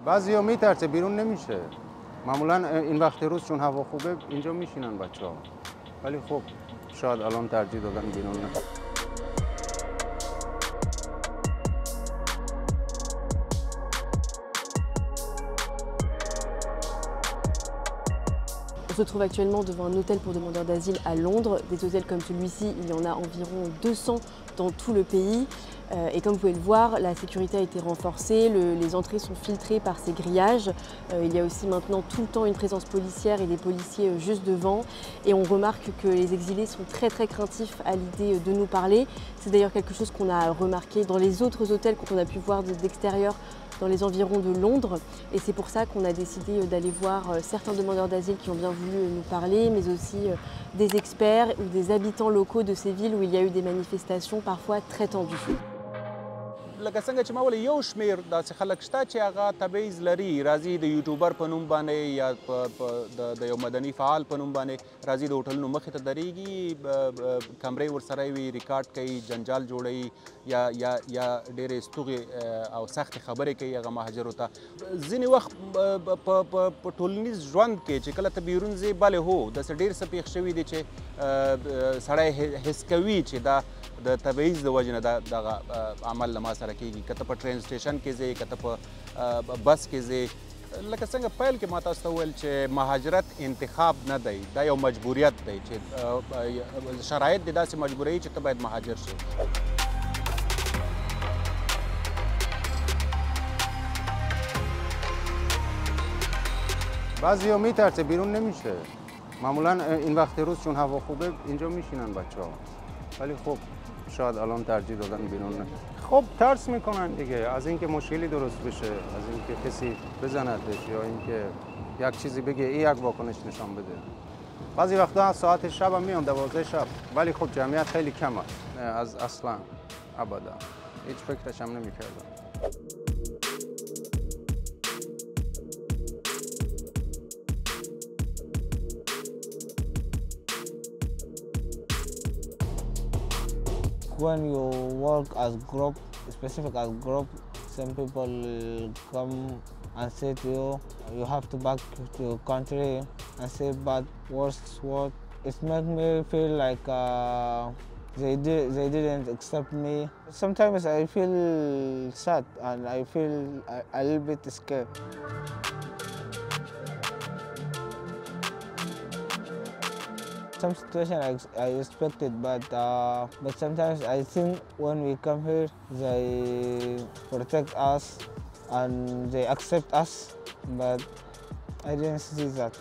بعضیا میترسه بیرون نمیشه. معمولا این وقت روز چون هوا خوبه اینجا میشینن بچه‌ها. ولی خب شاید الان ترجیح دادن بیرون نه. On se trouve actuellement devant un hôtel pour demandeurs d'asile à Londres. Des hôtels comme celui-ci, il y en a environ 200 dans tout le pays. Et comme vous pouvez le voir, la sécurité a été renforcée, les entrées sont filtrées par ces grillages. Il y a aussi maintenant tout le temps une présence policière et des policiers juste devant. Et on remarque que les exilés sont très craintifs à l'idée de nous parler. C'est d'ailleurs quelque chose qu'on a remarqué dans les autres hôtels qu'on a pu voir d'extérieur dans les environs de Londres. Et c'est pour ça qu'on a décidé d'aller voir certains demandeurs d'asile qui ont bien voulu nous parler, mais aussi des experts ou des habitants locaux de ces villes où il y a eu des manifestations parfois très tendues. لکه څنګه چې ما ویل یو شمېر داسې خلک شته چې هغه تبعیض لري، راځي د یوټیوبر په نوم باندې یا د یو مدني فعال په نوم باندې راځي د هوټلونو مخې ته درېږي، کمرې ورسره وي، ریکارډ کوي، جنجال جوړوي یا ډېرې ستوغې او سختې خبرې کوي هغه مهاجرو ته. ځینې وخت په ټولنیز ژوند کې چې کله ته بیرون ځې بلې هو داسې ډېر څه پېښ شوي دي چې سړی حس کوي چې دا د تبعیض د وجې نه دغه عمل له ما سره کېږي، که ته په ټرین سټیشن کې ځې، که ته په بس کې ځې. لکه څنګه پیل کې ما تاسو ته وویل چې مهاجرت انتخاب نه دی، دا یو مجبوریت دی چې شرایط دې داسې مجبوروي چې ته باید مهاجر شې. بعضیا میترسه بیرون نمیشه. معمولا این وقت روز چون هوا خوبه اینجا میشینن بچه‌ها. ولی خب شاید الان ترجیح دادن بیرون نه. خب ترس میکنن دیگه از اینکه مشکلی درست بشه، از اینکه کسی بزندش یا اینکه یک چیزی بگه این یک واکنش نشان بده. بعضی وقتا از ساعت شب هم میان 12 شب، ولی خب جمعیت خیلی کمه از اصلا ابدا هیچ فکرش هم نمیکردم. When you work as group, specific as group, some people come and say to you, you have to back to your country and say bad words. It makes me feel like they didn't accept me. Sometimes I feel sad and I feel a little bit scared. Some situations I expected, but sometimes I think when we come here, they protect us and they accept us, but I didn't see that.